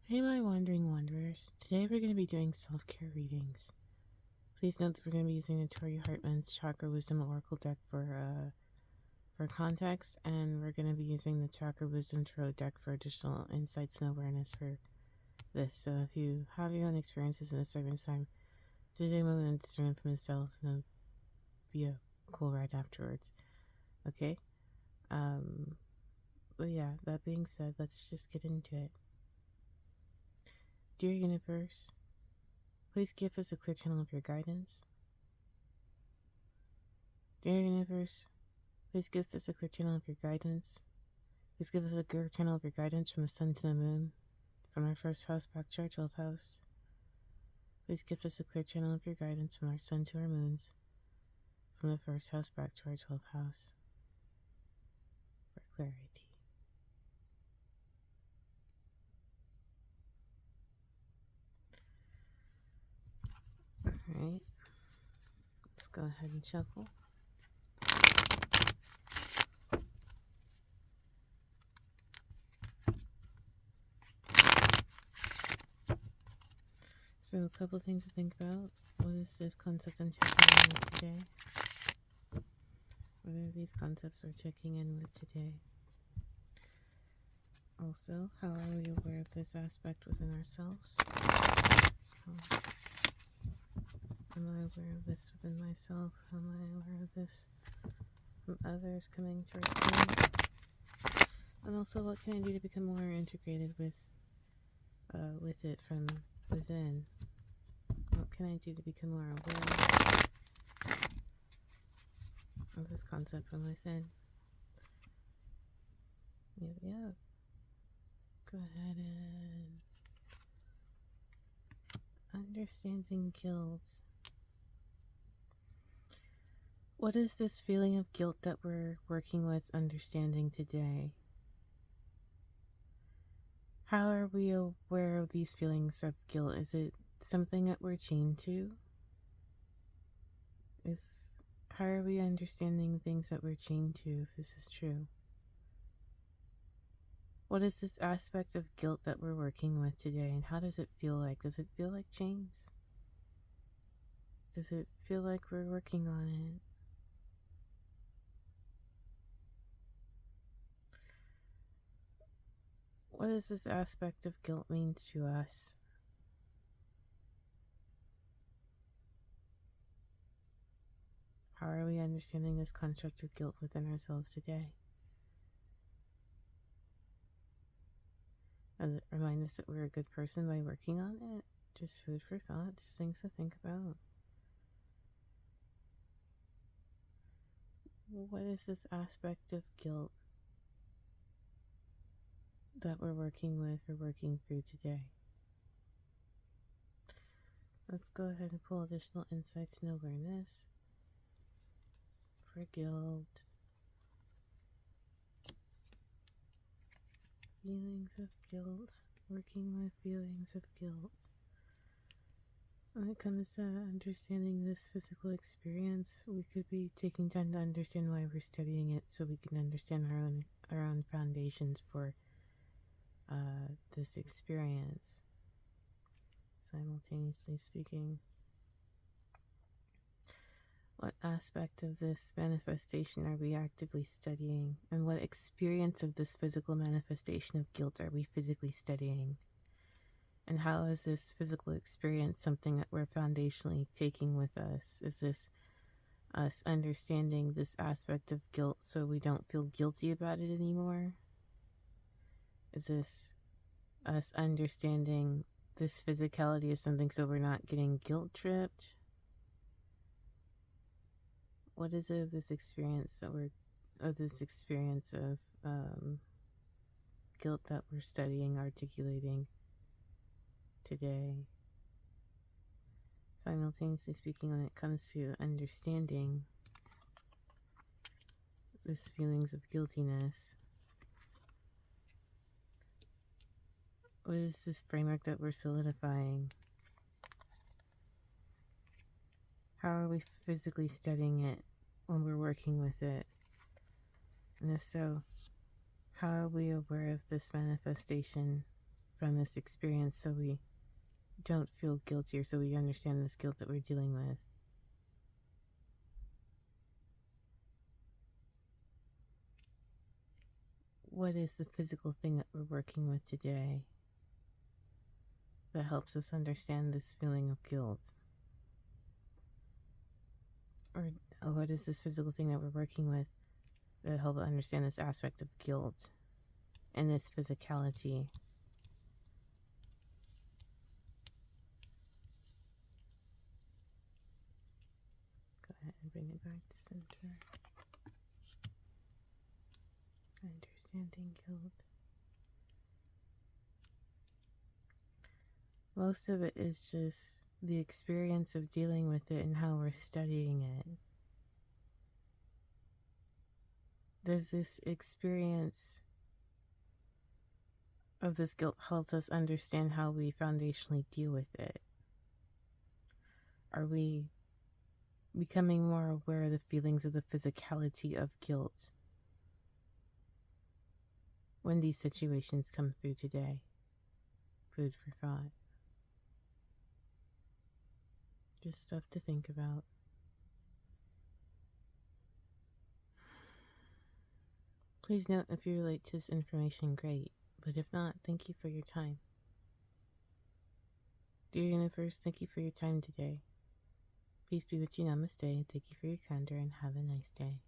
Hey, my wandering wanderers. Today we're going to be doing self-care readings. Please note that we're going to be using the Tori Heartman's Chakra Wisdom Oracle deck for context, and we're going to be using the Chakra Wisdom Tarot deck for additional insights and awareness for this. So if you have your own experiences in this segment time, today I'm going to discern from yourselves and it'll be a cool ride afterwards. Okay? But yeah, that being said, let's just get into it. Dear Universe, please give us a clear channel of your guidance. Dear Universe, please give us a clear channel of your guidance. Please give us a clear channel of your guidance from the sun to the moon, from our first house back to our 12th house. Please give us a clear channel of your guidance from our sun to our moons, from the first house back to our 12th house, for clarity. Alright, let's go ahead and shuffle. So, a couple things to think about. What is this concept I'm checking in with today? What are these concepts we're checking in with today? Also, how are we aware of this aspect within ourselves? How am I aware of this within myself? How am I aware of this from others coming towards me? And also, what can I do to become more integrated with it from within? What can I do to become more aware of this concept from within? Yeah. Let's go ahead and understanding guilt. What is this feeling of guilt that we're working with understanding today? How are we aware of these feelings of guilt? Is it something that we're chained to? How are we understanding things that we're chained to, if this is true? What is this aspect of guilt that we're working with today, and how does it feel like? Does it feel like chains? Does it feel like we're working on it? What does this aspect of guilt mean to us? How are we understanding this construct of guilt within ourselves today? Does it remind us that we're a good person by working on it? Just food for thought, just things to think about. What is this aspect of guilt that we're working with or working through today? Let's go ahead and pull additional insights and awareness for guilt. Feelings of guilt. Working with feelings of guilt. When it comes to understanding this physical experience, we could be taking time to understand why we're studying it so we can understand our own foundations for this experience. Simultaneously speaking, what aspect of this manifestation are we actively studying? And what experience of this physical manifestation of guilt are we physically studying? And how is this physical experience something that we're foundationally taking with us? Is this us understanding this aspect of guilt so we don't feel guilty about it anymore? Is this us understanding this physicality of something so we're not getting guilt tripped? What is it of this experience of guilt that we're studying, articulating today? Simultaneously speaking, when it comes to understanding this feelings of guiltiness, what is this framework that we're solidifying? How are we physically studying it when we're working with it? And if so, how are we aware of this manifestation from this experience so we don't feel guilty, or so we understand this guilt that we're dealing with. What is the physical thing that we're working with today that helps us understand this feeling of guilt? Or what is this physical thing that we're working with that helps us understand this aspect of guilt and this physicality? Go ahead and bring it back to center. Understanding guilt. Most of it is just the experience of dealing with it and how we're studying it. Does this experience of this guilt help us understand how we foundationally deal with it? Are we becoming more aware of the feelings of the physicality of guilt when these situations come through today? Food for thought. Just stuff to think about. Please note, if you relate to this information, great. But if not, thank you for your time. Dear Universe, thank you for your time today. Peace be with you. Namaste. Thank you for your candor and have a nice day.